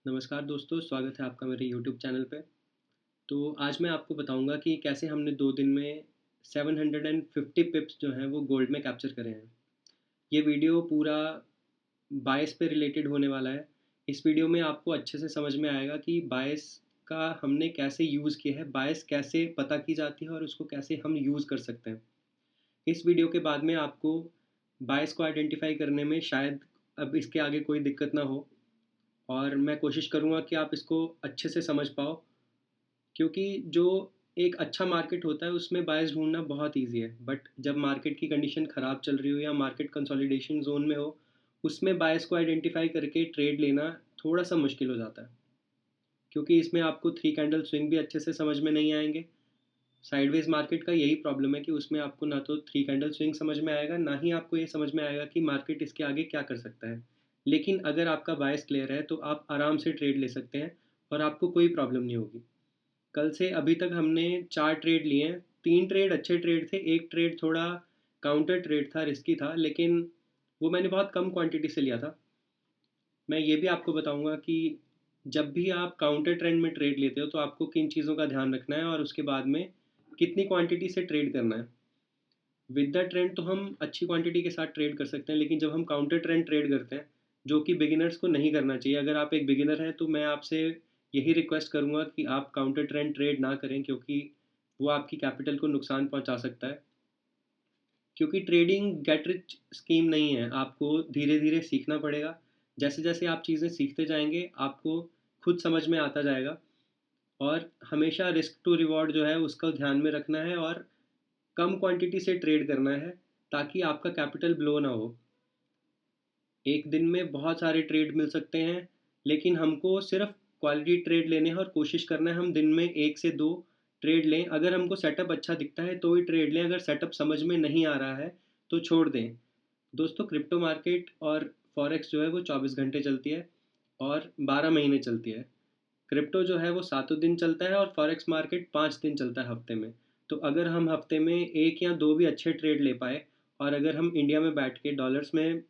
नमस्कार दोस्तों, स्वागत है आपका मेरे यूट्यूब चैनल पे। तो आज मैं आपको बताऊंगा कि कैसे हमने 2 दिन में 750 पिप्स जो हैं वो गोल्ड में कैप्चर करे हैं। ये वीडियो पूरा बायस पे रिलेटेड होने वाला है। इस वीडियो में आपको अच्छे से समझ में आएगा कि बायस का हमने कैसे यूज़ किया है, बायस कैसे पता की जाती है और उसको कैसे हम यूज़ कर सकते हैं। इस वीडियो के बाद में आपको बायस को आइडेंटिफ़ाई करने में शायद अब इसके आगे कोई दिक्कत ना हो, और मैं कोशिश करूँगा कि आप इसको अच्छे से समझ पाओ, क्योंकि जो एक अच्छा मार्केट होता है उसमें बायस ढूंढना बहुत ईजी है, बट जब मार्केट की कंडीशन ख़राब चल रही हो या मार्केट कंसोलिडेशन जोन में हो, उसमें बायस को आइडेंटिफाई करके ट्रेड लेना थोड़ा सा मुश्किल हो जाता है, क्योंकि इसमें आपको थ्री कैंडल स्विंग भी अच्छे से समझ में नहीं आएंगे। साइडवेज मार्केट का यही प्रॉब्लम है कि उसमें आपको ना तो थ्री कैंडल स्विंग समझ में आएगा, ना ही आपको ये समझ में आएगा कि मार्केट इसके आगे क्या कर सकता है। लेकिन अगर आपका बायस क्लियर है तो आप आराम से ट्रेड ले सकते हैं और आपको कोई प्रॉब्लम नहीं होगी। कल से अभी तक हमने 4 ट्रेड लिए हैं। 3 ट्रेड अच्छे ट्रेड थे, 1 ट्रेड थोड़ा काउंटर ट्रेड था, रिस्की था, लेकिन वो मैंने बहुत कम क्वांटिटी से लिया था। मैं ये भी आपको बताऊंगा कि जब भी आप काउंटर ट्रेंड में ट्रेड लेते हो तो आपको किन चीज़ों का ध्यान रखना है और उसके बाद में कितनी क्वांटिटी से ट्रेड करना है। विद द ट्रेंड तो हम अच्छी क्वांटिटी के साथ ट्रेड कर सकते हैं, लेकिन जब हम काउंटर ट्रेंड ट्रेड करते हैं, जो कि बिगिनर्स को नहीं करना चाहिए। अगर आप एक बिगिनर हैं तो मैं आपसे यही रिक्वेस्ट करूंगा कि आप काउंटर ट्रेंड ट्रेड ना करें, क्योंकि वो आपकी कैपिटल को नुकसान पहुंचा सकता है। क्योंकि ट्रेडिंग गेट रिच स्कीम नहीं है, आपको धीरे धीरे सीखना पड़ेगा। जैसे जैसे आप चीज़ें सीखते जाएंगे आपको खुद समझ में आता जाएगा, और हमेशा रिस्क टू रिवॉर्ड जो है उसका ध्यान में रखना है और कम क्वांटिटी से ट्रेड करना है, ताकि आपका कैपिटल ब्लो ना हो। एक दिन में बहुत सारे ट्रेड मिल सकते हैं, लेकिन हमको सिर्फ क्वालिटी ट्रेड लेने हैं और कोशिश करना है हम दिन में 1 से 2 ट्रेड लें। अगर हमको सेटअप अच्छा दिखता है तो ही ट्रेड लें, अगर सेटअप समझ में नहीं आ रहा है तो छोड़ दें। दोस्तों, क्रिप्टो मार्केट और फॉरेक्स जो है वो 24 घंटे चलती है और 12 महीने चलती है। क्रिप्टो जो है वो 7 दिन चलता है और फॉरेक्स मार्केट 5 दिन चलता है हफ्ते में। तो अगर हम हफ्ते में 1 या 2 भी अच्छे ट्रेड ले पाए, और अगर हम इंडिया में बैठ के डॉलर्स में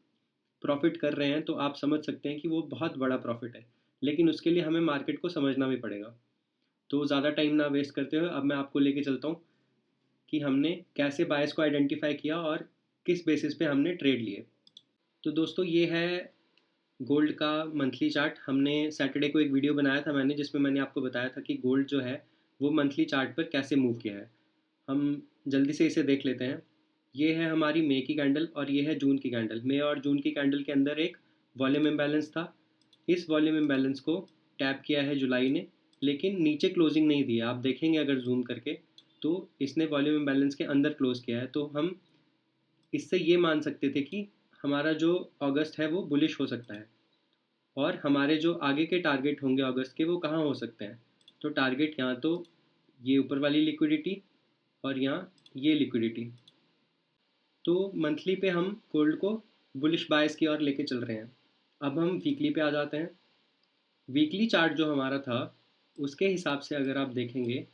प्रॉफिट कर रहे हैं, तो आप समझ सकते हैं कि वो बहुत बड़ा प्रॉफिट है। लेकिन उसके लिए हमें मार्केट को समझना भी पड़ेगा। तो ज़्यादा टाइम ना वेस्ट करते हुए अब मैं आपको लेके चलता हूँ कि हमने कैसे बायस को आइडेंटिफाई किया और किस बेसिस पे हमने ट्रेड लिए। तो दोस्तों, ये है गोल्ड का मंथली चार्ट। हमने सैटरडे को एक वीडियो बनाया था मैंने, जिसमें मैंने आपको बताया था कि गोल्ड जो है वो मंथली चार्ट पर कैसे मूव किया है। हम जल्दी से इसे देख लेते हैं। ये है हमारी मई की कैंडल और ये है जून की कैंडल। मई और जून की कैंडल के अंदर एक वॉल्यूम इम्बैलेंस था। इस वॉल्यूम इम्बैलेंस को टैप किया है जुलाई ने, लेकिन नीचे क्लोजिंग नहीं दी है। आप देखेंगे अगर जूम करके तो इसने वॉल्यूम इम्बैलेंस के अंदर क्लोज किया है। तो हम इससे ये मान सकते थे कि हमारा जो अगस्त है वो बुलिश हो सकता है, और हमारे जो आगे के टारगेट होंगे अगस्त के वो कहाँ हो सकते हैं। तो टारगेट यहाँ तो ये ऊपर वाली लिक्विडिटी और यहाँ ये लिक्विडिटी। तो मंथली पे हम गोल्ड को बुलिश बायस की ओर लेके चल रहे हैं। अब हम वीकली पे आ जाते हैं। वीकली चार्ट जो हमारा था उसके हिसाब से अगर आप देखेंगे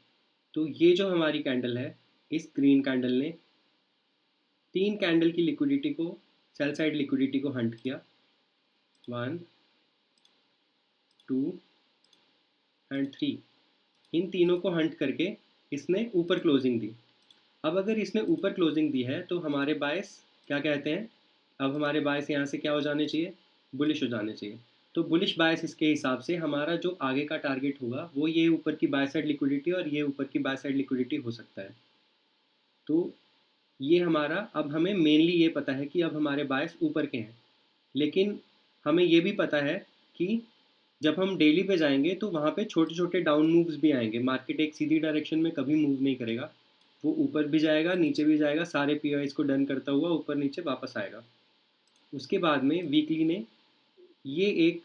तो ये जो हमारी कैंडल है, इस ग्रीन कैंडल ने 3 कैंडल की लिक्विडिटी को, सेल साइड लिक्विडिटी को हंट किया। 1, 2 एंड 3, इन तीनों को हंट करके इसने ऊपर क्लोजिंग दी। अब अगर इसने ऊपर क्लोजिंग दी है तो हमारे बायस क्या कहते हैं, अब हमारे बायस यहाँ से क्या हो जाने चाहिए, बुलिश हो जाने चाहिए। तो बुलिश बायस इसके हिसाब से हमारा जो आगे का टारगेट होगा वो ये ऊपर की बाय साइड लिक्विडिटी और ये ऊपर की बाय साइड लिक्विडिटी हो सकता है। तो ये हमारा, अब हमें मेनली ये पता है कि अब हमारे बायस ऊपर के हैं, लेकिन हमें ये भी पता है कि जब हम डेली पे जाएंगे तो वहाँ पे छोटे छोटे डाउन मूव्स भी आएंगे। मार्केट एक सीधी डायरेक्शन में कभी मूव नहीं करेगा, वो ऊपर भी जाएगा नीचे भी जाएगा, सारे पीआईज को डन करता हुआ ऊपर नीचे वापस आएगा। उसके बाद में वीकली ने ये एक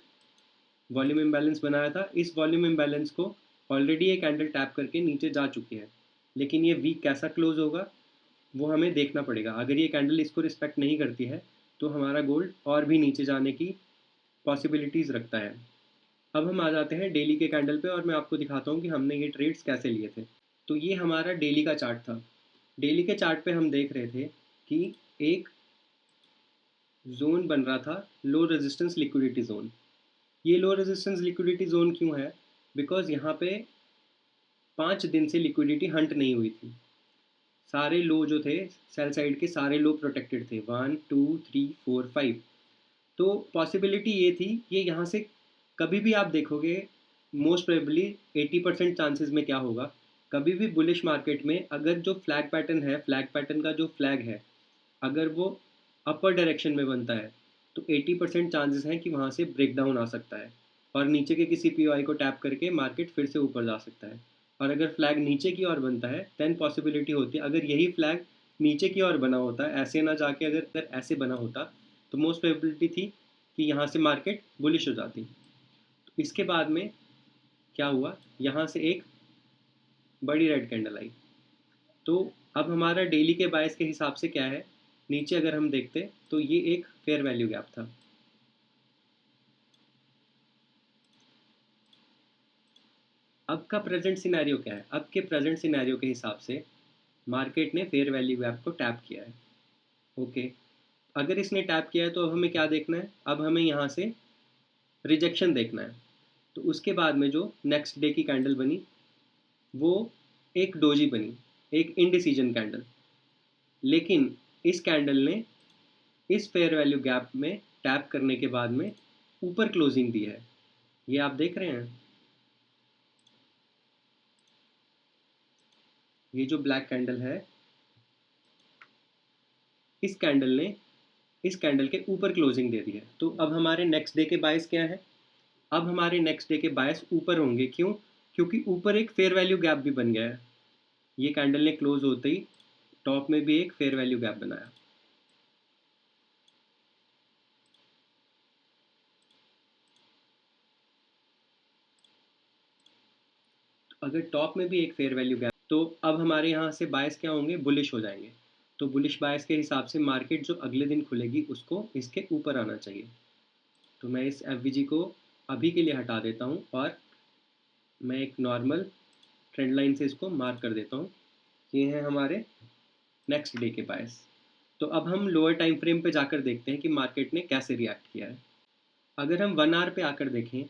वॉल्यूम इम्बैलेंस बनाया था। इस वॉल्यूम इम्बैलेंस को ऑलरेडी एक कैंडल टैप करके नीचे जा चुकी है, लेकिन ये वीक कैसा क्लोज होगा वो हमें देखना पड़ेगा। अगर ये कैंडल इसको रिस्पेक्ट नहीं करती है तो हमारा गोल्ड और भी नीचे जाने की पॉसिबिलिटीज़ रखता है। अब हम आ जाते हैं डेली के कैंडल पे और मैं आपको दिखाता हूँ कि हमने ये ट्रेड्स कैसे लिए थे। तो ये हमारा डेली का चार्ट था। डेली के चार्ट पे हम देख रहे थे कि एक जोन बन रहा था, लो रेजिस्टेंस लिक्विडिटी जोन। ये लो रेजिस्टेंस लिक्विडिटी जोन क्यों है? बिकॉज यहाँ पे 5 दिन से लिक्विडिटी हंट नहीं हुई थी। सारे लो जो थे सेल साइड के, सारे लो प्रोटेक्टेड थे, 1 2 3 4 5। तो पॉसिबिलिटी ये थी, ये यहाँ से कभी भी आप देखोगे मोस्ट प्रोबेबली 80% चांसेस में क्या होगा, कभी भी बुलिश मार्केट में अगर जो फ्लैग पैटर्न है, फ्लैग पैटर्न का जो फ्लैग है, अगर वो अपर डायरेक्शन में बनता है तो 80% चांसेस हैं कि वहाँ से ब्रेक डाउन आ सकता है और नीचे के किसी पीओआई को टैप करके मार्केट फिर से ऊपर जा सकता है। और अगर फ्लैग नीचे की ओर बनता है देन पॉसिबिलिटी होती है, अगर यही फ्लैग नीचे की ओर बना होता है, ऐसे ना जाके अगर ऐसे बना होता, तो मोस्ट प्रोबेबिलिटी थी कि यहाँ से मार्केट बुलिश हो जाती। तो इसके बाद में क्या हुआ, यहाँ से एक बड़ी रेड कैंडल आई। तो अब हमारा डेली के बायस के हिसाब से क्या है, नीचे अगर हम देखते तो ये एक फेयर वैल्यू गैप था। अब का प्रेजेंट सिनेरियो क्या है? अब के प्रेजेंट सिनेरियो के हिसाब से मार्केट ने फेयर वैल्यू गैप को टैप किया है। ओके, अगर इसने टैप किया है तो अब हमें क्या देखना है, अब हमें यहाँ से रिजेक्शन देखना है। तो उसके बाद में जो नेक्स्ट डे की कैंडल बनी वो एक डोजी बनी, एक इनडिसीजन कैंडल। लेकिन इस कैंडल ने इस फेयर वैल्यू गैप में टैप करने के बाद में ऊपर क्लोजिंग दी है। ये आप देख रहे हैं, ये जो ब्लैक कैंडल है, इस कैंडल ने इस कैंडल के ऊपर क्लोजिंग दे दी है। तो अब हमारे नेक्स्ट डे के बायस क्या है? अब हमारे नेक्स्ट डे के बायस ऊपर होंगे। क्यों? क्योंकि ऊपर एक फेयर वैल्यू गैप भी बन गया है। ये कैंडल ने क्लोज होते ही टॉप में भी एक फेयर वैल्यू गैप बनाया। अगर टॉप में भी एक फेयर वैल्यू गैप, तो अब हमारे यहाँ से बायस क्या होंगे, बुलिश हो जाएंगे। तो बुलिश बायस के हिसाब से मार्केट जो अगले दिन खुलेगी उसको इसके ऊपर आना चाहिए। तो मैं इस एफ को अभी के लिए हटा देता हूँ और मैं एक नॉर्मल ट्रेंड लाइन से इसको मार्क कर देता हूँ। ये हैं हमारे नेक्स्ट डे के बायस। तो अब हम लोअर टाइम फ्रेम पे जाकर देखते हैं कि मार्केट ने कैसे रिएक्ट किया है। अगर हम 1 आवर पे आकर देखें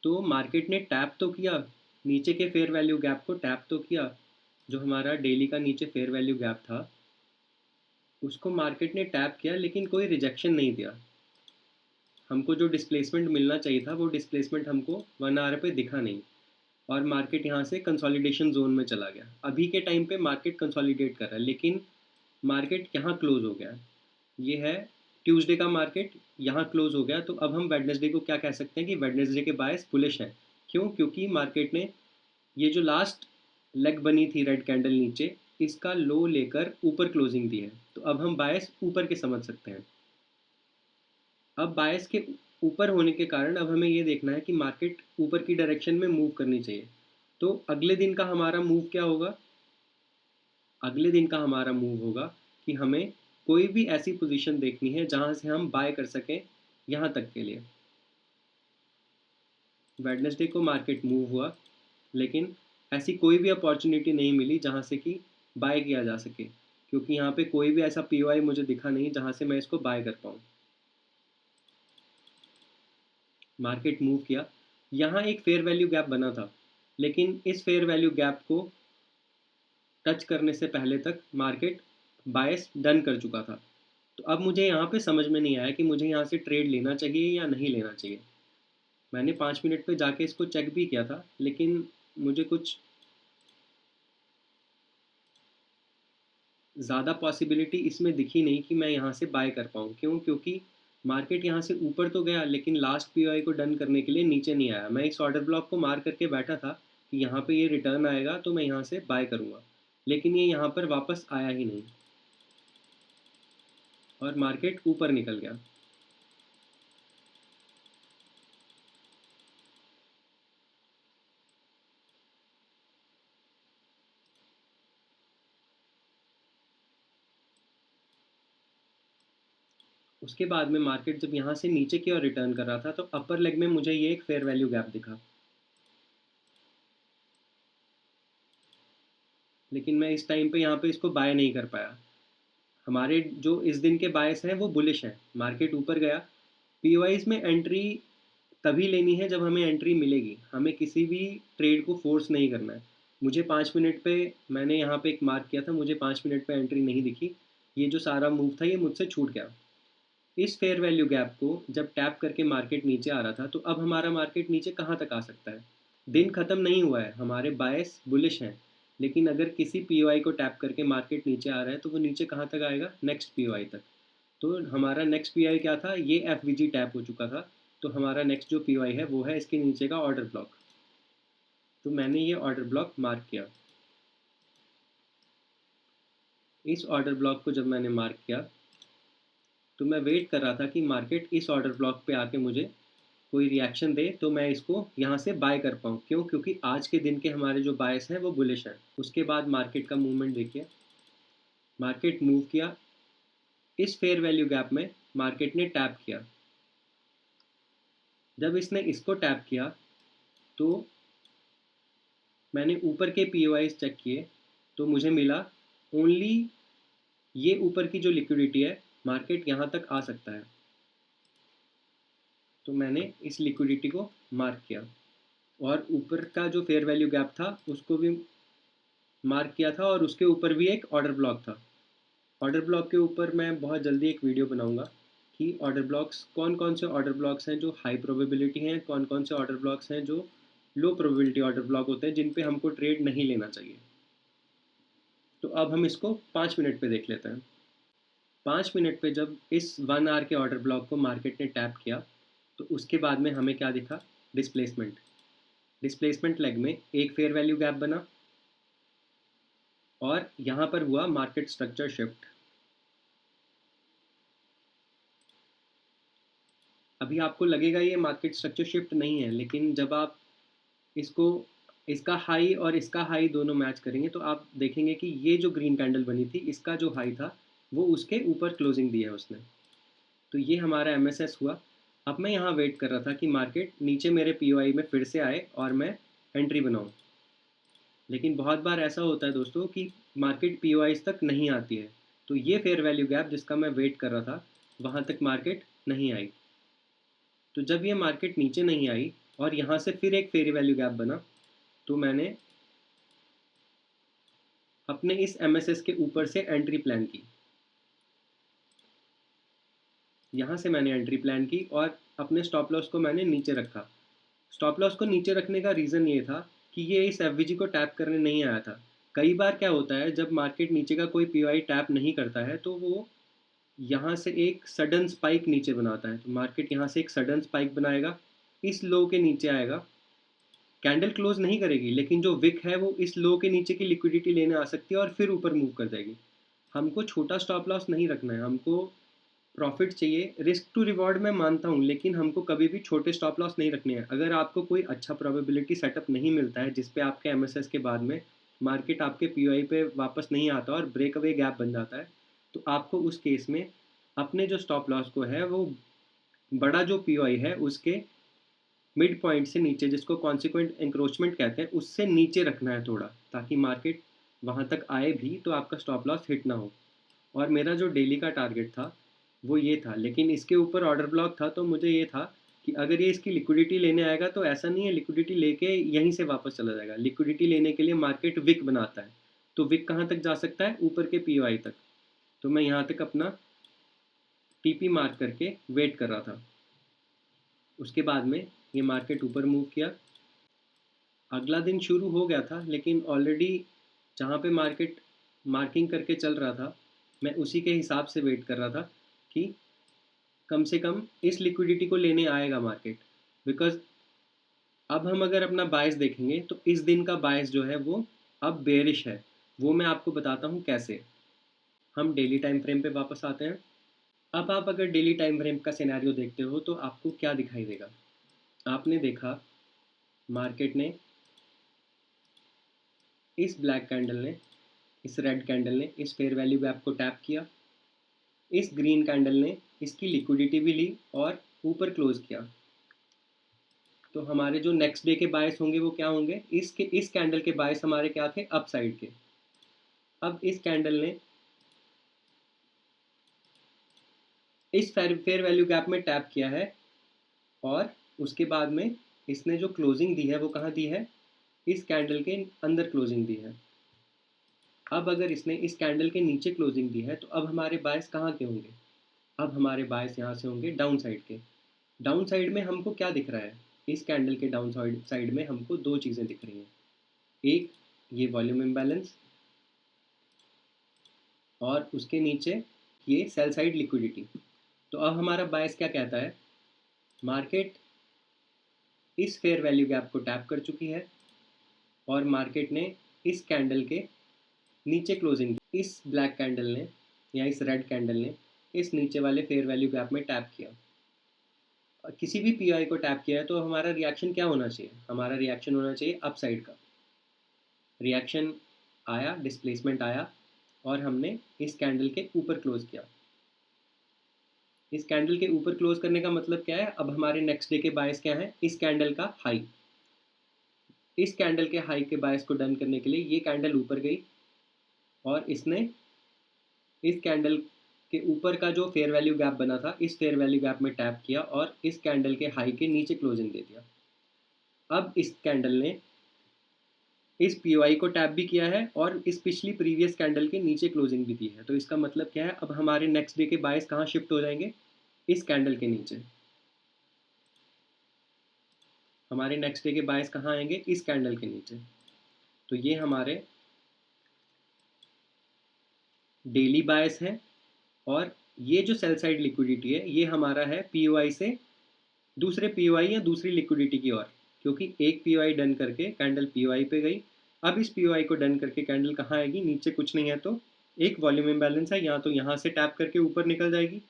तो मार्केट ने टैप तो किया, नीचे के फेयर वैल्यू गैप को टैप तो किया। जो हमारा डेली का नीचे फेयर वैल्यू गैप था उसको मार्केट ने टैप किया, लेकिन कोई रिजेक्शन नहीं दिया। हमको जो डिस्प्लेसमेंट मिलना चाहिए था वो डिस्प्लेसमेंट हमको 1 आवर पे दिखा नहीं और मार्केट यहाँ से कंसोलिडेशन जोन में चला गया। अभी के टाइम पे मार्केट कंसोलिडेट कर रहा है, लेकिन मार्केट यहाँ क्लोज हो गया। ये है ट्यूसडे का मार्केट, यहाँ क्लोज हो गया। तो अब हम वेडनेसडे को क्या कह सकते हैं कि वेडनेसडे के बायस बुलिश हैं। क्यों? क्योंकि मार्केट ने ये जो लास्ट लेग बनी थी रेड कैंडल नीचे, इसका लो लेकर ऊपर क्लोजिंग दी है। तो अब हम बायस ऊपर के समझ सकते हैं। अब बायस के ऊपर होने के कारण अब हमें ये देखना है कि मार्केट ऊपर की डायरेक्शन में मूव करनी चाहिए। तो अगले दिन का हमारा मूव क्या होगा? अगले दिन का हमारा मूव होगा कि हमें कोई भी ऐसी पोजीशन देखनी है जहां से हम बाय कर सकें यहाँ तक के लिए। वेडनेसडे को मार्केट मूव हुआ, लेकिन ऐसी कोई भी अपॉर्चुनिटी नहीं मिली जहां से कि बाय किया जा सके, क्योंकि यहाँ पे कोई भी ऐसा पीओआई मुझे दिखा नहीं जहां से मैं इसको बाय कर पाऊँ। मार्केट मूव किया, यहाँ एक फेयर वैल्यू गैप बना था, लेकिन इस फेयर वैल्यू गैप को टच करने से पहले तक मार्केट बायस डन कर चुका था। तो अब मुझे यहाँ पे समझ में नहीं आया कि मुझे यहाँ से ट्रेड लेना चाहिए या नहीं लेना चाहिए। मैंने 5 मिनट पे जाके इसको चेक भी किया था, लेकिन मुझे कुछ ज़्यादा पॉसिबिलिटी इसमें दिखी नहीं कि मैं यहाँ से बाय कर पाऊँ। क्यों? क्योंकि मार्केट यहाँ से ऊपर तो गया, लेकिन लास्ट पीओआई को डन करने के लिए नीचे नहीं आया। मैं इस ऑर्डर ब्लॉक को मार करके बैठा था कि यहाँ पे ये रिटर्न आएगा तो मैं यहाँ से बाय करूँगा, लेकिन ये यहाँ पर वापस आया ही नहीं और मार्केट ऊपर निकल गया। उसके बाद में मार्केट जब यहाँ से नीचे की ओर रिटर्न कर रहा था तो अपर लेग में मुझे ये एक फेयर वैल्यू गैप दिखा, लेकिन मैं इस टाइम पे यहाँ पे इसको बाय नहीं कर पाया। हमारे जो इस दिन के बायस हैं वो बुलिश हैं, मार्केट ऊपर गया। पीओआईज में एंट्री तभी लेनी है जब हमें एंट्री मिलेगी, हमें किसी भी ट्रेड को फोर्स नहीं करना है। मुझे 5 मिनट पे, मैंने यहाँ पे एक मार्क किया था, मुझे 5 मिनट पे एंट्री नहीं दिखी, ये जो सारा मूव था ये मुझसे छूट गया। इस फेयर वैल्यू गैप को जब टैप करके मार्केट नीचे आ रहा था, तो अब हमारा मार्केट नीचे कहाँ तक आ सकता है? दिन ख़त्म नहीं हुआ है, हमारे बायस बुलिश हैं, लेकिन अगर किसी पीओआई को टैप करके मार्केट नीचे आ रहा है तो वो नीचे कहाँ तक आएगा? नेक्स्ट पीओआई तक। तो हमारा नेक्स्ट पीओआई क्या था? ये एफवीजी टैप हो चुका था। तो हमारा नेक्स्ट जो पीओआई है वो है इसके नीचे का ऑर्डर ब्लॉक। तो मैंने ये ऑर्डर ब्लॉक मार्क किया। इस ऑर्डर ब्लॉक को जब मैंने मार्क किया तो मैं वेट कर रहा था कि मार्केट इस ऑर्डर ब्लॉक पे आके मुझे कोई रिएक्शन दे तो मैं इसको यहाँ से बाय कर पाऊँ। क्यों? क्योंकि आज के दिन के हमारे जो बायस हैं वो बुलिश हैं। उसके बाद मार्केट का मूवमेंट देखिए, मार्केट मूव किया, इस फेयर वैल्यू गैप में मार्केट ने टैप किया। जब इसने इसको टैप किया तो मैंने ऊपर के पीओआईज चेक किए, तो मुझे मिला ओनली ये ऊपर की जो लिक्विडिटी है, मार्केट यहाँ तक आ सकता है। तो मैंने इस लिक्विडिटी को मार्क किया और ऊपर का जो फेयर वैल्यू गैप था उसको भी मार्क किया था, और उसके ऊपर भी एक ऑर्डर ब्लॉक था। ऑर्डर ब्लॉक के ऊपर मैं बहुत जल्दी एक वीडियो बनाऊंगा कि ऑर्डर ब्लॉक्स कौन कौन से ऑर्डर ब्लॉक्स हैं जो हाई प्रोबेबिलिटी हैं, कौन कौन से ऑर्डर ब्लॉक्स हैं जो लो प्रोबेबिलिटी ऑर्डर ब्लॉक होते हैं, जिन पे हमको ट्रेड नहीं लेना चाहिए। तो अब हम इसको 5 मिनट पे देख लेते हैं। 5 मिनट पे जब इस 1 आवर के ऑर्डर ब्लॉक को मार्केट ने टैप किया तो उसके बाद में हमें क्या दिखा? डिस्प्लेसमेंट। डिस्प्लेसमेंट लेग में एक फेयर वैल्यू गैप बना और यहाँ पर हुआ मार्केट स्ट्रक्चर शिफ्ट। अभी आपको लगेगा ये मार्केट स्ट्रक्चर शिफ्ट नहीं है, लेकिन जब आप इसको, इसका हाई और इसका हाई दोनों मैच करेंगे तो आप देखेंगे कि ये जो ग्रीन कैंडल बनी थी इसका जो हाई था वो उसके ऊपर क्लोजिंग दी है उसने। तो ये हमारा एमएसएस हुआ। अब मैं यहाँ वेट कर रहा था कि मार्केट नीचे मेरे पीओआई में फिर से आए और मैं एंट्री बनाऊँ। लेकिन बहुत बार ऐसा होता है दोस्तों कि मार्केट पीओआईज तक नहीं आती है। तो ये फेयर वैल्यू गैप जिसका मैं वेट कर रहा था, वहाँ तक मार्केट नहीं आई। तो जब ये मार्केट नीचे नहीं आई और यहाँ से फिर एक फेयर वैल्यू गैप बना, तो मैंने अपने इस एमएसएस के ऊपर से एंट्री प्लान की। यहाँ से मैंने एंट्री प्लान की और अपने स्टॉप लॉस को मैंने नीचे रखा। स्टॉप लॉस को नीचे रखने का रीज़न ये था कि ये इस एफवीजी को टैप करने नहीं आया था। कई बार क्या होता है, जब मार्केट नीचे का कोई पीओआई टैप नहीं करता है तो वो यहाँ से एक सडन स्पाइक नीचे बनाता है। तो मार्केट यहाँ से एक सडन स्पाइक बनाएगा, इस लो के नीचे आएगा, कैंडल क्लोज नहीं करेगी, लेकिन जो विक है वो इस लो के नीचे की लिक्विडिटी लेने आ सकती है और फिर ऊपर मूव कर जाएगी। हमको छोटा स्टॉप लॉस नहीं रखना है, हमको प्रॉफिट चाहिए। रिस्क टू रिवॉर्ड मैं मानता हूँ, लेकिन हमको कभी भी छोटे स्टॉप लॉस नहीं रखने हैं। अगर आपको कोई अच्छा प्रोबेबिलिटी सेटअप नहीं मिलता है जिस पे आपके एमएसएस के बाद में मार्केट आपके पीओआई पे वापस नहीं आता और ब्रेक अवे गैप बन जाता है, तो आपको उस केस में अपने जो स्टॉप लॉस को है वो बड़ा जो पीओआई है उसके मिड पॉइंट से नीचे, जिसको कॉन्सिक्वेंट इंक्रोचमेंट कहते हैं, उससे नीचे रखना है थोड़ा, ताकि मार्केट वहाँ तक आए भी तो आपका स्टॉप लॉस हिट ना हो। और मेरा जो डेली का टारगेट था वो ये था, लेकिन इसके ऊपर ऑर्डर ब्लॉक था, तो मुझे ये था कि अगर ये इसकी लिक्विडिटी लेने आएगा तो ऐसा नहीं है लिक्विडिटी लेके यहीं से वापस चला जाएगा। लिक्विडिटी लेने के लिए मार्केट विक बनाता है, तो विक कहाँ तक जा सकता है? ऊपर के पीओआई तक। तो मैं यहाँ तक अपना टीपी मार्क करके वेट कर रहा था। उसके बाद में ये मार्केट ऊपर मूव किया। अगला दिन शुरू हो गया था, लेकिन ऑलरेडी जहाँ पे मार्केट मार्किंग करके चल रहा था, मैं उसी के हिसाब से वेट कर रहा था कि कम से कम इस लिक्विडिटी को लेने आएगा मार्केट। बिकॉज अब हम अगर अपना बायस देखेंगे तो इस दिन का बायस जो है वो अब बेरिश है। वो मैं आपको बताता हूँ कैसे। हम डेली टाइम फ्रेम पे वापस आते हैं। अब आप अगर डेली टाइम फ्रेम का सिनेरियो देखते हो तो आपको क्या दिखाई देगा? आपने देखा मार्केट ने, इस ब्लैक कैंडल ने, इस रेड कैंडल ने इस फेयर वैल्यू गैप को टैप किया, इस ग्रीन कैंडल ने इसकी लिक्विडिटी भी ली और ऊपर क्लोज किया। तो हमारे जो नेक्स्ट डे के बायस होंगे वो क्या होंगे? इस कैंडल के बायस हमारे क्या थे? अप साइड के। अब इस कैंडल ने इस फेयर वैल्यू गैप में टैप किया है और उसके बाद में इसने जो क्लोजिंग दी है वो कहाँ दी है, इस कैंडल के अंदर क्लोजिंग दी है। अब अगर इसने इस कैंडल के नीचे क्लोजिंग दी है तो अब हमारे बायस कहाँ के होंगे, अब हमारे बायस यहाँ से होंगे डाउन साइड के। डाउन साइड में हमको क्या दिख रहा है, इस कैंडल के डाउन साइड में हमको दो चीज़ें दिख रही हैं, एक ये वॉल्यूम इम्बैलेंस और उसके नीचे ये सेल साइड लिक्विडिटी। तो अब हमारा बायस क्या कहता है, मार्केट इस फेयर वैल्यू गैप को टैप कर चुकी है और मार्केट ने इस कैंडल के नीचे क्लोजिंग, इस ब्लैक कैंडल ने या इस रेड कैंडल ने इस नीचे वाले फेयर वैल्यू गैप में टैप किया। किसी भी पीआई को टैप किया है तो हमारा रिएक्शन क्या होना चाहिए, हमारा रिएक्शन होना चाहिए अप साइड का। रिएक्शन आया, डिस्प्लेसमेंट आया और हमने इस कैंडल के ऊपर क्लोज किया। इस कैंडल के ऊपर क्लोज करने का मतलब क्या है, अब हमारे नेक्स्ट डे के बायस क्या है, इस कैंडल का हाई। इस कैंडल के हाई के बायस को डन करने के लिए ये कैंडल ऊपर गई और इसने इस कैंडल के ऊपर का जो फेयर वैल्यू गैप बना था इस फेयर वैल्यू गैप में टैप किया और इस कैंडल के हाई के नीचे क्लोजिंग दे दिया। अब इस कैंडल ने इस पीओआई को टैप भी किया है और इस पिछली प्रीवियस कैंडल के नीचे क्लोजिंग भी दी है। तो इसका मतलब क्या है, अब हमारे नेक्स्ट डे के बायस कहाँ शिफ्ट हो जाएंगे, इस कैंडल के नीचे। हमारे नेक्स्ट डे के बायस कहाँ आएंगे, इस कैंडल के नीचे। तो ये हमारे डेली बायस हैं और ये जो सेल साइड लिक्विडिटी है ये हमारा है पीओआई से दूसरे पीओआई या दूसरी लिक्विडिटी की ओर, क्योंकि एक पीओआई डन करके कैंडल पीओआई पे गई। अब इस पीओआई को डन करके कैंडल कहाँ आएगी, नीचे कुछ नहीं है तो एक वॉल्यूम इम्बैलेंस है, या तो यहाँ से टैप करके ऊपर निकल जाएगी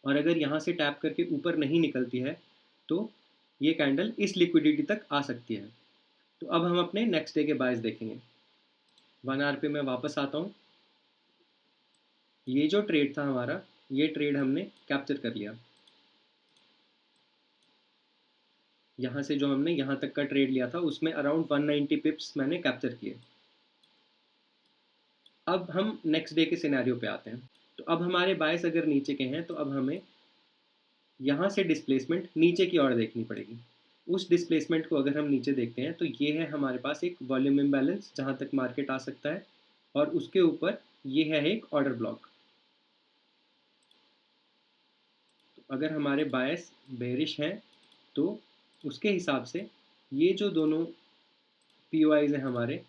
और अगर यहाँ से टैप करके ऊपर नहीं निकलती है तो ये कैंडल इस लिक्विडिटी तक आ सकती है। तो अब हम अपने नेक्स्ट डे के बायस देखेंगे। 1 आवर पे मैं वापस आता हूँ। ये जो ट्रेड था हमारा, ये ट्रेड हमने कैप्चर कर लिया। यहाँ से जो हमने यहाँ तक का ट्रेड लिया था उसमें अराउंड 190 पिप्स मैंने कैप्चर किए। अब हम नेक्स्ट डे के सिनेरियो पे आते हैं। तो अब हमारे बायस अगर नीचे के हैं तो अब हमें यहाँ से डिस्प्लेसमेंट नीचे की ओर देखनी पड़ेगी। उस डिस्प्लेसमेंट को अगर हम नीचे देखते हैं तो ये है हमारे पास एक वॉल्यूम इम्बैलेंस जहाँ तक मार्केट आ सकता है और उसके ऊपर ये है एक ऑर्डर ब्लॉक। तो अगर हमारे बायस बेरिश हैं तो उसके हिसाब से ये जो दोनों पीओआईज हैं हमारे,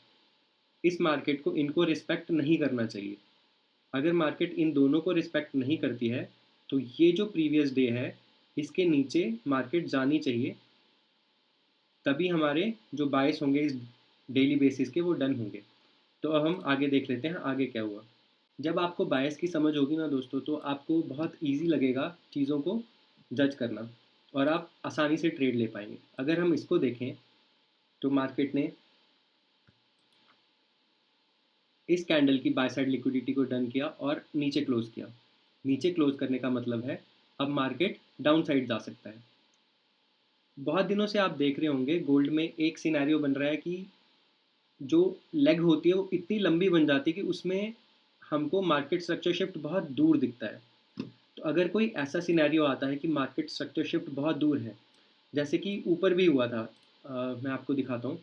इस मार्केट को इनको रिस्पेक्ट नहीं करना चाहिए। अगर मार्केट इन दोनों को रिस्पेक्ट नहीं करती है तो ये जो प्रीवियस डे है इसके नीचे मार्केट जानी चाहिए, तभी हमारे जो बायस होंगे इस डेली बेसिस के वो डन होंगे। तो अब हम आगे देख लेते हैं आगे क्या हुआ। जब आपको बायस की समझ होगी ना दोस्तों तो आपको बहुत ईजी लगेगा चीज़ों को जज करना और आप आसानी से ट्रेड ले पाएंगे। अगर हम इसको देखें तो मार्केट ने इस कैंडल की बाय साइड लिक्विडिटी को डन किया और नीचे क्लोज किया। नीचे क्लोज करने का मतलब है अब मार्केट डाउन साइड जा सकता है। बहुत दिनों से आप देख रहे होंगे गोल्ड में एक सिनेरियो बन रहा है कि जो लेग होती है वो इतनी लंबी बन जाती है कि उसमें हमको मार्केट स्ट्रक्चर शिफ्ट बहुत दूर दिखता है। तो अगर कोई ऐसा सिनेरियो आता है कि मार्केट स्ट्रक्चर शिफ्ट बहुत दूर है, जैसे कि ऊपर भी हुआ था, मैं आपको दिखाता हूँ।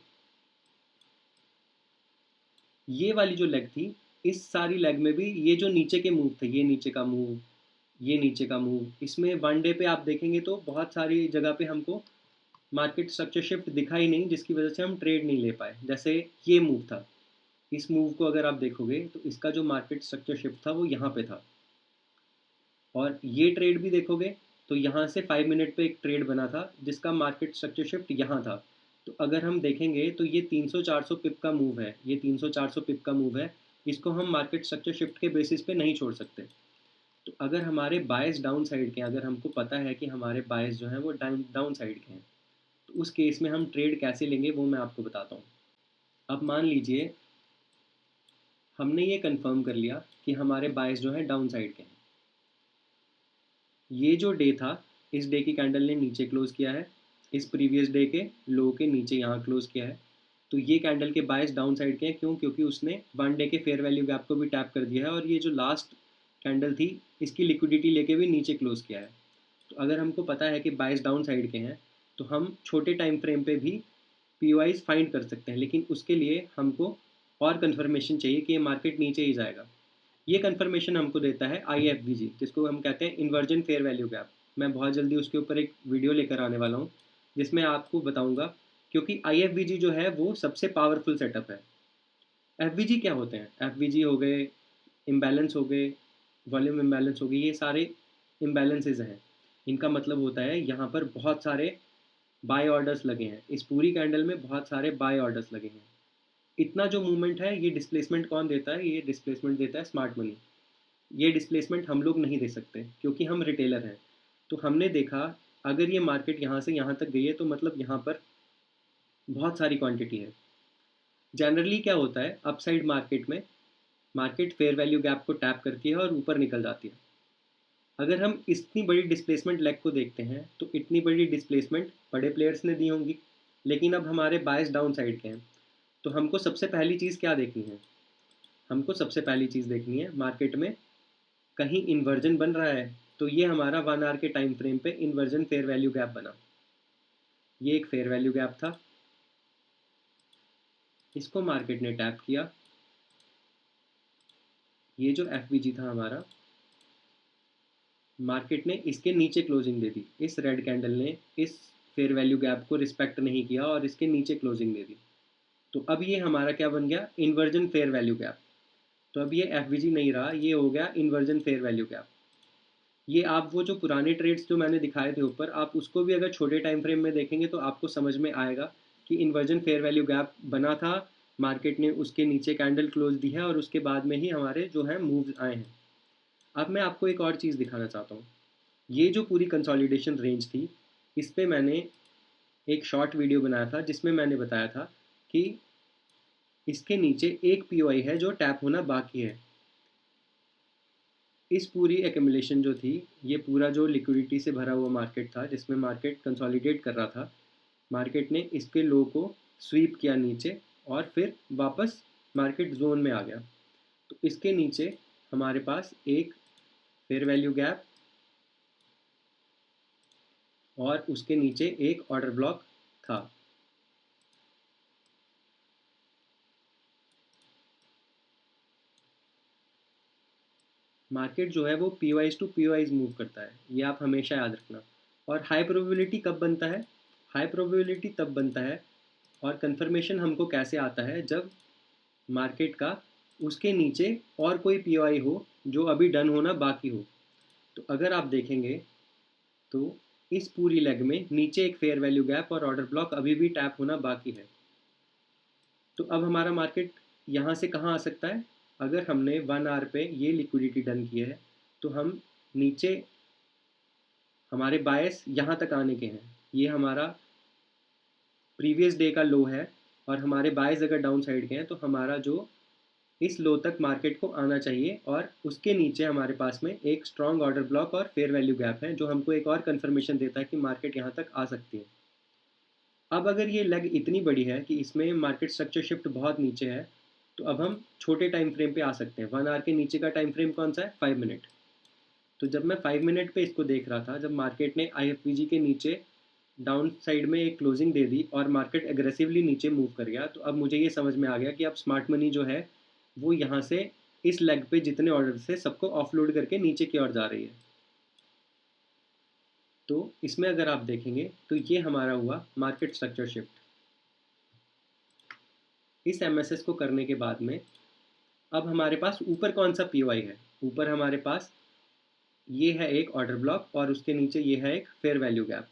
ये वाली जो लेग थी, इस सारी लेग में भी ये जो नीचे के मूव थे, ये नीचे का मूव, ये नीचे का मूव, इसमें 1 डे पे आप देखेंगे तो बहुत सारी जगह पे हमको मार्केट स्ट्रक्चर शिफ्ट दिखा ही नहीं, जिसकी वजह से हम ट्रेड नहीं ले पाए। जैसे ये मूव था, इस मूव को अगर आप देखोगे तो इसका जो मार्केट स्ट्रक्चर शिफ्ट था वो यहाँ पे था। और ये ट्रेड भी देखोगे तो यहाँ से 5 मिनट पे एक ट्रेड बना था जिसका मार्केट स्ट्रक्चर शिफ्ट यहाँ था। तो अगर हम देखेंगे तो ये 300-400 पिप का मूव है, ये 300-400 पिप का मूव है, इसको हम मार्केट स्ट्रक्चर शिफ्ट के बेसिस पे नहीं छोड़ सकते। तो अगर हमारे बायस डाउन साइड के हैं, अगर हमको पता है कि हमारे बायस जो हैं वो डाउन साइड के हैं, तो उस केस में हम ट्रेड कैसे लेंगे वो मैं आपको बताता हूँ। अब मान लीजिए हमने ये कंफर्म कर लिया कि हमारे बायस जो हैं डाउन साइड के हैं। ये जो डे था, इस डे की कैंडल ने नीचे क्लोज किया है, इस प्रीवियस डे के लो के नीचे यहाँ क्लोज किया है। तो ये कैंडल के बायस डाउन साइड के हैं, क्यों, क्योंकि उसने 1 डे के फेयर वैल्यू गैप को भी टैप कर दिया है और ये जो लास्ट कैंडल थी इसकी लिक्विडिटी लेके भी नीचे क्लोज किया है। तो अगर हमको पता है कि बाइस डाउन साइड के हैं तो हम छोटे टाइम फ्रेम पे भी पी वाइज फाइंड कर सकते हैं, लेकिन उसके लिए हमको और कंफर्मेशन चाहिए कि ये मार्केट नीचे ही जाएगा। ये कंफर्मेशन हमको देता है IFVG, जिसको हम कहते हैं इन्वर्जन फेयर वैल्यू गैप। मैं बहुत जल्दी उसके ऊपर एक वीडियो लेकर आने वाला हूँ जिसमें आपको बताऊंगा, क्योंकि IFVG जो है वो सबसे पावरफुल सेटअप है। FVG क्या होते हैं? FVG हो गए, इम्बैलेंस हो गए, वॉल्यूम इम्बैलेंस हो गई, ये सारे इम्बैलेंसेज हैं। इनका मतलब होता है यहाँ पर बहुत सारे बाय ऑर्डर्स लगे हैं, इस पूरी कैंडल में बहुत सारे बाय ऑर्डर्स लगे हैं। इतना जो मूवमेंट है ये डिस्प्लेसमेंट कौन देता है? ये डिस्प्लेसमेंट देता है स्मार्ट मनी। ये डिस्प्लेसमेंट हम लोग नहीं दे सकते क्योंकि हम रिटेलर हैं। तो हमने देखा, अगर ये मार्केट यहाँ से यहाँ तक गई है तो मतलब यहाँ पर बहुत सारी क्वांटिटी है। जनरली क्या होता है, अपसाइड मार्केट में मार्केट फेयर वैल्यू गैप को टैप करती है और ऊपर निकल जाती है। अगर हम इतनी बड़ी डिस्प्लेसमेंट लेग को देखते हैं तो इतनी बड़ी डिस्प्लेसमेंट बड़े प्लेयर्स ने दी होंगी, लेकिन अब हमारे बायस डाउन साइड के हैं। तो हमको सबसे पहली चीज़ क्या देखनी है? हमको सबसे पहली चीज़ देखनी है मार्केट में कहीं इन्वर्जन बन रहा है। तो ये हमारा 1 आवर के टाइम फ्रेम पे इन्वर्जन फेयर वैल्यू गैप बना। ये एक फेयर वैल्यू गैप था, इसको मार्केट ने टैप किया। ये जो FVG था हमारा, मार्केट ने इसके नीचे क्लोजिंग दे दी। इस रेड कैंडल ने इस फेयर वैल्यू गैप को रिस्पेक्ट नहीं किया और इसके नीचे क्लोजिंग दे दी। तो अब ये हमारा क्या बन गया? Inversion fair value gap. तो अब ये FVG नहीं रहा, ये हो गया इन्वर्जन फेयर वैल्यू गैप। ये आप वो जो पुराने ट्रेड्स जो मैंने दिखाए थे ऊपर, आप उसको भी अगर छोटे टाइम फ्रेम में देखेंगे तो आपको समझ में आएगा कि इन्वर्जन फेयर वैल्यू गैप बना था, मार्केट ने उसके नीचे कैंडल क्लोज दी है और उसके बाद में ही हमारे जो है मूव्स आए हैं। अब मैं आपको एक और चीज़ दिखाना चाहता हूँ। ये जो पूरी कंसोलिडेशन रेंज थी, इस पे मैंने एक शॉर्ट वीडियो बनाया था जिसमें मैंने बताया था कि इसके नीचे एक POI है जो टैप होना बाकी है। इस पूरी एक्यूमुलेशन जो थी, ये पूरा जो लिक्विडिटी से भरा हुआ मार्केट था जिसमें मार्केट कंसोलिडेट कर रहा था, मार्केट ने इसके लो को स्वीप किया नीचे और फिर वापस मार्केट जोन में आ गया। तो इसके नीचे हमारे पास एक फेयर वैल्यू गैप और उसके नीचे एक ऑर्डर ब्लॉक था। मार्केट जो है वो POIs टू POIs मूव करता है, ये आप हमेशा याद रखना। और हाई प्रोबेबिलिटी कब बनता है? हाई प्रोबेबिलिटी तब बनता है और कंफर्मेशन हमको कैसे आता है, जब मार्केट का उसके नीचे और कोई POI हो जो अभी डन होना बाकी हो। तो अगर आप देखेंगे तो इस पूरी लेग में नीचे एक फेयर वैल्यू गैप और ऑर्डर ब्लॉक अभी भी टैप होना बाकी है। तो अब हमारा मार्केट यहाँ से कहाँ आ सकता है? अगर हमने 1 आवर पे ये लिक्विडिटी डन की है तो हम नीचे, हमारे बायस यहाँ तक आने के हैं। ये हमारा प्रीवियस डे का लो है और हमारे बायस अगर डाउन साइड के हैं तो हमारा जो इस लो तक मार्केट को आना चाहिए और उसके नीचे हमारे पास में एक स्ट्रॉन्ग ऑर्डर ब्लॉक और फेयर वैल्यू गैप है जो हमको एक और कंफर्मेशन देता है कि मार्केट यहाँ तक आ सकती है। अब अगर ये लेग इतनी बड़ी है कि इसमें मार्केट स्ट्रक्चर शिफ्ट बहुत नीचे है, तो अब हम छोटे टाइम फ्रेम पे आ सकते हैं। 1 आवर के नीचे का टाइम फ्रेम कौन सा है? 5 मिनट। तो जब मैं 5 मिनट पे इसको देख रहा था, जब मार्केट ने IFVG के नीचे डाउन साइड में एक क्लोजिंग दे दी और मार्केट एग्रेसिवली नीचे मूव कर गया, तो अब मुझे ये समझ में आ गया कि अब स्मार्ट मनी जो है वो यहाँ से इस लेग पे जितने ऑर्डर थे सबको ऑफलोड करके नीचे की ओर जा रही है। तो इसमें अगर आप देखेंगे तो ये हमारा हुआ मार्केट स्ट्रक्चर शिफ्ट। इस MSS को करने के बाद में अब हमारे पास ऊपर कौन सा POI है? ऊपर हमारे पास ये है एक ऑर्डर ब्लॉक और उसके नीचे ये है एक फेयर वैल्यू गैप।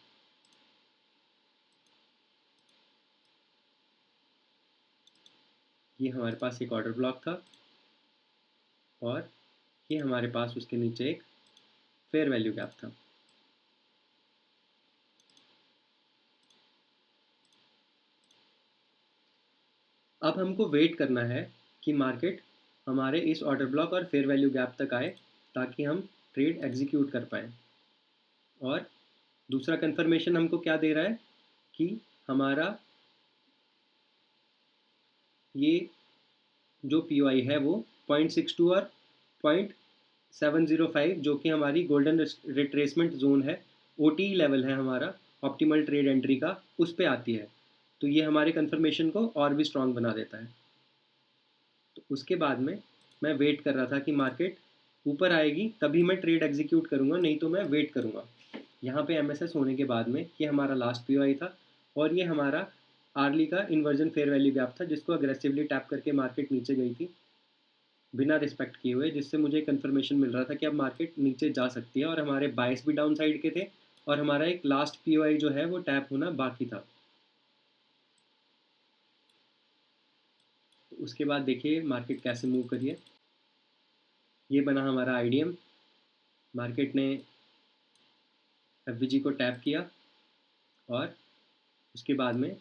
ये हमारे पास एक ऑर्डर ब्लॉक था और ये हमारे पास उसके नीचे एक फेयर वैल्यू गैप था। अब हमको वेट करना है कि मार्केट हमारे इस ऑर्डर ब्लॉक और फेयर वैल्यू गैप तक आए ताकि हम ट्रेड एग्जीक्यूट कर पाएँ। और दूसरा कंफर्मेशन हमको क्या दे रहा है कि हमारा ये जो POI है वो 0.62 और 0.705 जो कि हमारी गोल्डन रिट्रेसमेंट जोन है, OT लेवल है हमारा ऑप्टिमल ट्रेड एंट्री का, उस पे आती है। तो ये हमारे कंफर्मेशन को और भी स्ट्रॉन्ग बना देता है। तो उसके बाद में मैं वेट कर रहा था कि मार्केट ऊपर आएगी तभी मैं ट्रेड एग्जीक्यूट करूँगा, नहीं तो मैं वेट करूँगा। यहाँ पे MSS होने के बाद में ये हमारा लास्ट POI था और ये हमारा आर्ली का इन्वर्जन फेयर वैल्यू गैप था, जिसको अग्रेसिवली टैप करके मार्केट नीचे गई थी बिना रिस्पेक्ट किए हुए, जिससे मुझे कंफर्मेशन मिल रहा था कि अब मार्केट नीचे जा सकती है। और हमारे बायस भी डाउन साइड के थे और हमारा एक लास्ट POI जो है वो टैप होना बाकी था। तो उसके बाद देखिए मार्केट कैसे मूव करिए। ये बना हमारा IDM। मार्केट ने FVG को टैप किया और उसके बाद में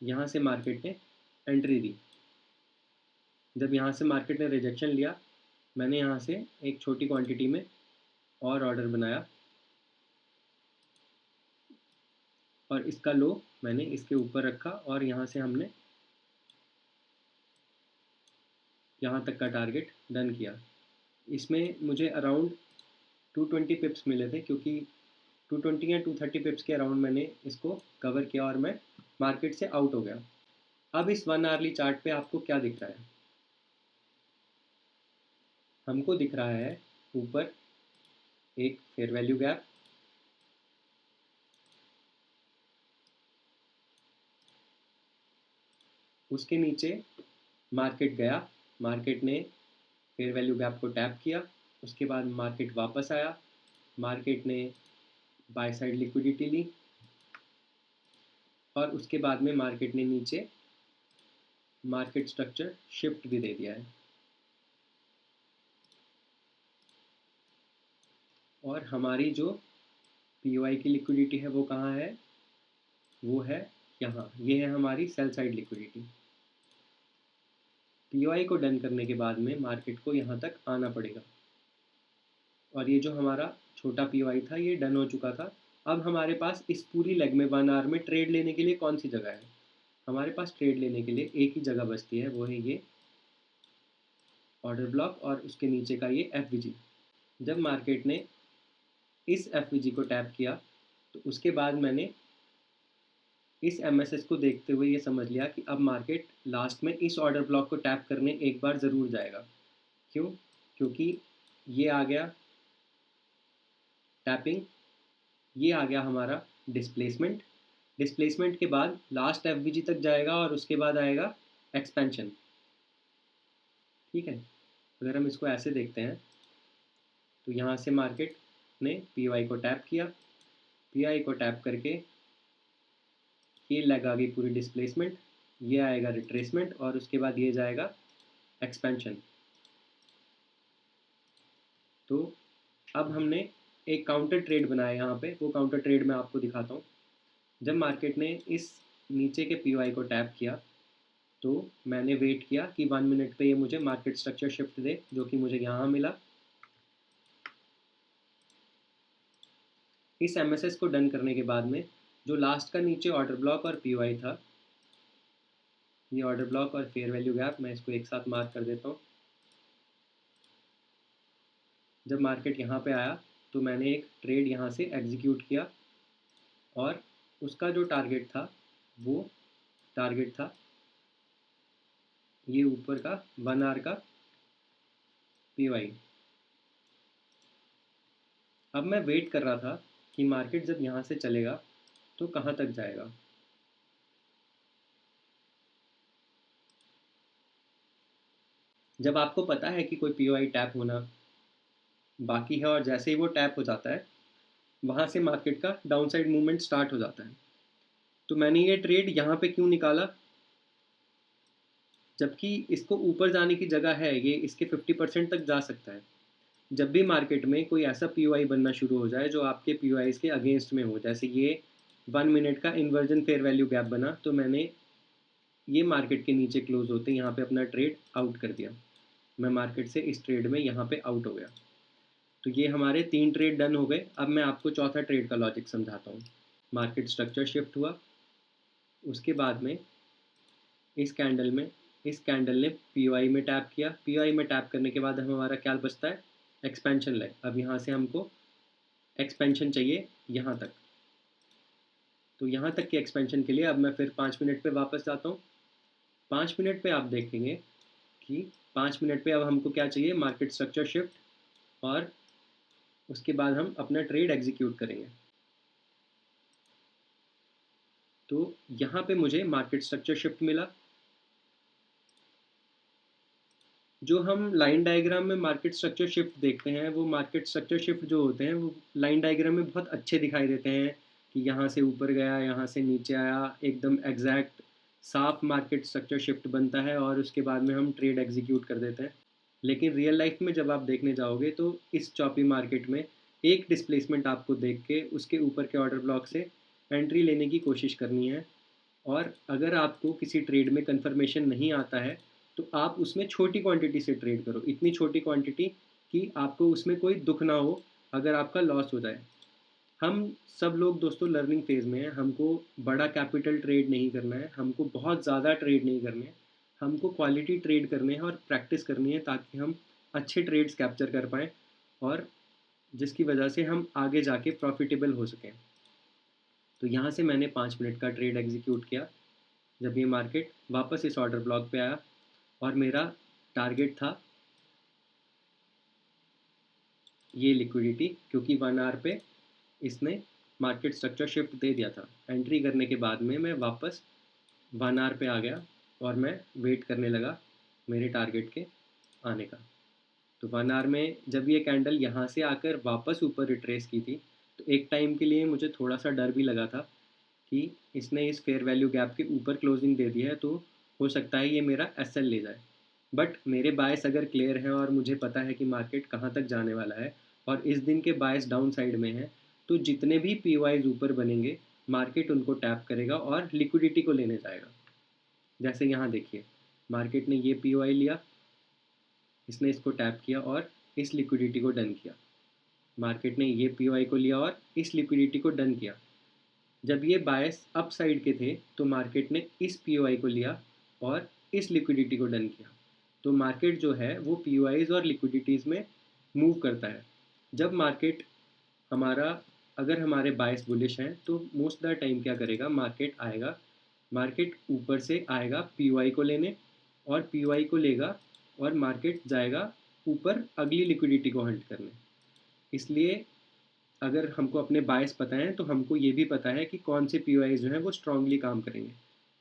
यहाँ से मार्केट ने एंट्री दी। जब यहाँ से मार्केट ने रिजेक्शन लिया, मैंने यहाँ से एक छोटी क्वांटिटी में और ऑर्डर बनाया और इसका लो मैंने इसके ऊपर रखा और यहाँ से हमने यहाँ तक का टारगेट डन किया। इसमें मुझे अराउंड 220 पिप्स मिले थे, क्योंकि 220 या 230 पिप्स के अराउंड मैंने इसको कवर किया और मैं मार्केट से आउट हो गया। अब इस 1 आवरली चार्ट पे आपको क्या दिख रहा है? हमको दिख रहा है ऊपर एक फेयर वैल्यू गैप, उसके नीचे मार्केट गया, मार्केट ने फेयर वैल्यू गैप को टैप किया, उसके बाद मार्केट वापस आया, मार्केट ने बाय साइड लिक्विडिटी ली और उसके बाद में मार्केट ने नीचे मार्केट स्ट्रक्चर शिफ्ट भी दे दिया है। और हमारी जो POI की लिक्विडिटी है वो कहाँ है? वो है यहाँ, ये है हमारी सेल साइड लिक्विडिटी। POI को डन करने के बाद में मार्केट को यहाँ तक आना पड़ेगा और ये जो हमारा छोटा POI था ये डन हो चुका था। अब हमारे पास इस पूरी लेग में 1 आवर में ट्रेड लेने के लिए कौन सी जगह है? हमारे पास ट्रेड लेने के लिए एक ही जगह बचती है, वो है ये ऑर्डर ब्लॉक और उसके नीचे का ये FVG। जब मार्केट ने इस FVG को टैप किया तो उसके बाद मैंने इस MSS को देखते हुए ये समझ लिया कि अब मार्केट लास्ट में इस ऑर्डर ब्लॉक को टैप करने एक बार ज़रूर जाएगा। क्यों? क्योंकि ये आ गया टैपिंग, ये आ गया हमारा डिस्प्लेसमेंट, डिस्प्लेसमेंट के बाद लास्ट FVG तक जाएगा और उसके बाद आएगा एक्सपेंशन। ठीक है, अगर हम इसको ऐसे देखते हैं तो यहाँ से मार्केट ने POI को टैप किया, POI को टैप करके ये लेग आ गई पूरी डिस्प्लेसमेंट, ये आएगा रिट्रेसमेंट और उसके बाद ये जाएगा एक्सपेंशन। तो अब हमने एक काउंटर ट्रेड बनाया यहाँ पे, वो काउंटर ट्रेड मैं आपको दिखाता हूँ। जब मार्केट ने इस नीचे के POI को टैप किया तो मैंने वेट किया कि 1 मिनट पे ये मुझे मार्केट स्ट्रक्चर शिफ्ट दे, जो कि मुझे यहाँ मिला। इस MSS को डन करने के बाद में जो लास्ट का नीचे ऑर्डर ब्लॉक और POI था, ये ऑर्डर ब्लॉक और फेयर वैल्यू गैप, मैं इसको एक साथ मार्क कर देता हूँ। जब मार्केट यहाँ पे आया तो मैंने एक ट्रेड यहाँ से एग्जीक्यूट किया और उसका जो टारगेट था वो टारगेट था ये ऊपर का 1 आवर का POI। अब मैं वेट कर रहा था कि मार्केट जब यहाँ से चलेगा तो कहाँ तक जाएगा। जब आपको पता है कि कोई POI टैप होना बाकी है और जैसे ही वो टैप हो जाता है वहाँ से मार्केट का डाउन साइड मूवमेंट स्टार्ट हो जाता है। तो मैंने ये ट्रेड यहाँ पे क्यों निकाला, जबकि इसको ऊपर जाने की जगह है, ये इसके 50% तक जा सकता है। जब भी मार्केट में कोई ऐसा POI बनना शुरू हो जाए जो आपके POIs के अगेंस्ट में हो, जैसे ये 1 मिनट का इन्वर्जन फेयर वैल्यू गैप बना, तो मैंने ये मार्केट के नीचे क्लोज होते यहाँ पे अपना ट्रेड आउट कर दिया। मैं मार्केट से इस ट्रेड में यहाँ पे आउट हो गया। तो ये हमारे 3 ट्रेड डन हो गए। अब मैं आपको चौथा ट्रेड का लॉजिक समझाता हूँ। मार्केट स्ट्रक्चर शिफ्ट हुआ, उसके बाद में इस कैंडल ने POI में टैप किया, POI में टैप करने के बाद हमारा क्या बचता है? Expansion leg. अब यहाँ से हमको एक्सपेंशन चाहिए यहाँ तक। तो यहाँ तक के एक्सपेंशन के लिए अब मैं फिर 5 मिनट पे वापस जाता हूँ। 5 मिनट पे आप देखेंगे कि 5 मिनट पे अब हमको क्या चाहिए, मार्केट स्ट्रक्चर शिफ्ट, और उसके बाद हम अपना ट्रेड एग्जीक्यूट करेंगे। तो यहाँ पे मुझे मार्केट स्ट्रक्चर शिफ्ट मिला। जो हम लाइन डायग्राम में मार्केट स्ट्रक्चर शिफ्ट देखते हैं, वो मार्केट स्ट्रक्चर शिफ्ट जो होते हैं वो लाइन डायग्राम में बहुत अच्छे दिखाई देते हैं कि यहाँ से ऊपर गया, यहाँ से नीचे आया, एकदम एग्जैक्ट साफ मार्केट स्ट्रक्चर शिफ्ट बनता है और उसके बाद में हम ट्रेड एग्जीक्यूट कर देते हैं। लेकिन रियल लाइफ में जब आप देखने जाओगे तो इस चॉपी मार्केट में एक डिस्प्लेसमेंट आपको देख के उसके ऊपर के ऑर्डर ब्लॉक से एंट्री लेने की कोशिश करनी है। और अगर आपको किसी ट्रेड में कंफर्मेशन नहीं आता है तो आप उसमें छोटी क्वांटिटी से ट्रेड करो, इतनी छोटी क्वांटिटी कि आपको उसमें कोई दुख ना हो अगर आपका लॉस हो जाए। हम सब लोग दोस्तों लर्निंग फेज़ में हैं, हमको बड़ा कैपिटल ट्रेड नहीं करना है, हमको बहुत ज़्यादा ट्रेड नहीं करने हैं, हमको क्वालिटी ट्रेड करने हैं और प्रैक्टिस करनी है ताकि हम अच्छे ट्रेड्स कैप्चर कर पाएँ और जिसकी वजह से हम आगे जाके प्रॉफिटेबल हो सकें। तो यहाँ से मैंने 5 मिनट का ट्रेड एग्जीक्यूट किया जब ये मार्केट वापस इस ऑर्डर ब्लॉक पे आया, और मेरा टारगेट था ये लिक्विडिटी, क्योंकि 1 आवर पे इसने मार्केट स्ट्रक्चर शिफ्ट दे दिया था। एंट्री करने के बाद में मैं वापस 1 आवर पे आ गया और मैं वेट करने लगा मेरे टारगेट के आने का। तो 1 आवर में जब ये कैंडल यहाँ से आकर वापस ऊपर रिट्रेस की थी तो एक टाइम के लिए मुझे थोड़ा सा डर भी लगा था कि इसने इस फेयर वैल्यू गैप के ऊपर क्लोजिंग दे दी है तो हो सकता है ये मेरा एसएल ले जाए। बट मेरे बायस अगर क्लियर हैं और मुझे पता है कि मार्केट कहाँ तक जाने वाला है और इस दिन के बायस डाउन साइड में है, तो जितने भी पी वाइज ऊपर बनेंगे मार्केट उनको टैप करेगा और लिक्विडिटी को लेने जाएगा। जैसे यहाँ देखिए, मार्केट ने ये पी वाई लिया, इसने इसको टैप किया और इस लिक्विडिटी को डन किया। मार्केट ने ये पी वाई को लिया और इस लिक्विडिटी को डन किया। जब ये बायस अप साइड के थे तो मार्केट ने इस पी को लिया और इस लिक्विडिटी को डन किया। तो मार्केट जो है वो पी और लिक्विडिटीज़ में मूव करता है। जब मार्केट हमारा अगर हमारे बायस बुलिश हैं तो मोस्ट द टाइम क्या करेगा, मार्केट आएगा, मार्केट ऊपर से आएगा पी को लेने और पी को लेगा और मार्केट जाएगा ऊपर अगली लिक्विडिटी को हंट करने। इसलिए अगर हमको अपने बायस पता है तो हमको ये भी पता है कि कौन से पी जो हैं वो स्ट्रांगली काम करेंगे।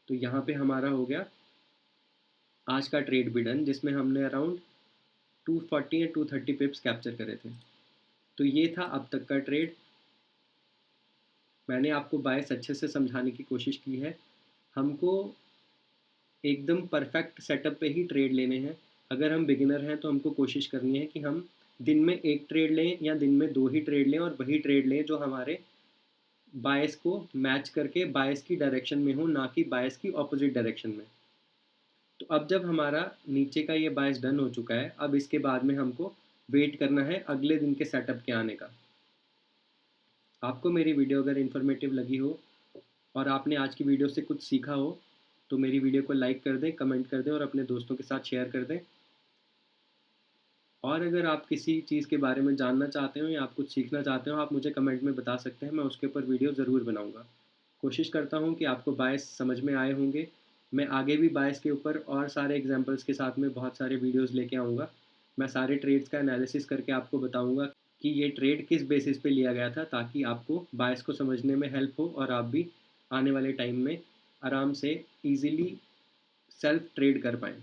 तो यहाँ पे हमारा हो गया आज का ट्रेड भी डन, जिसमें हमने अराउंड 240 या 230 पिप्स कैप्चर करे थे। तो ये था अब तक का ट्रेड। मैंने आपको बायस अच्छे से समझाने की कोशिश की है। हमको एकदम परफेक्ट सेटअप पे ही ट्रेड लेने हैं। अगर हम बिगिनर हैं तो हमको कोशिश करनी है कि हम दिन में एक ट्रेड लें या दिन में 2 ही ट्रेड लें और वही ट्रेड लें जो हमारे बायस को मैच करके बायस की डायरेक्शन में हो, ना कि बायस की ऑपोजिट डायरेक्शन में। तो अब जब हमारा नीचे का ये बायस डन हो चुका है, अब इसके बाद में हमको वेट करना है अगले दिन के सेटअप के आने का। आपको मेरी वीडियो अगर इन्फॉर्मेटिव लगी हो और आपने आज की वीडियो से कुछ सीखा हो तो मेरी वीडियो को लाइक कर दें, कमेंट कर दें और अपने दोस्तों के साथ शेयर कर दें। और अगर आप किसी चीज़ के बारे में जानना चाहते हो या आप कुछ सीखना चाहते हो, आप मुझे कमेंट में बता सकते हैं, मैं उसके ऊपर वीडियो ज़रूर बनाऊँगा। कोशिश करता हूँ कि आपको बायस समझ में आए होंगे। मैं आगे भी बायस के ऊपर और सारे एग्जांपल्स के साथ में बहुत सारे वीडियोस लेके आऊँगा। मैं सारे ट्रेड्स का एनालिसिस करके आपको बताऊँगा कि ये ट्रेड किस बेसिस पे लिया गया था, ताकि आपको बायस को समझने में हेल्प हो और आप भी आने वाले टाइम में आराम से ईज़िली सेल्फ ट्रेड कर पाएँ।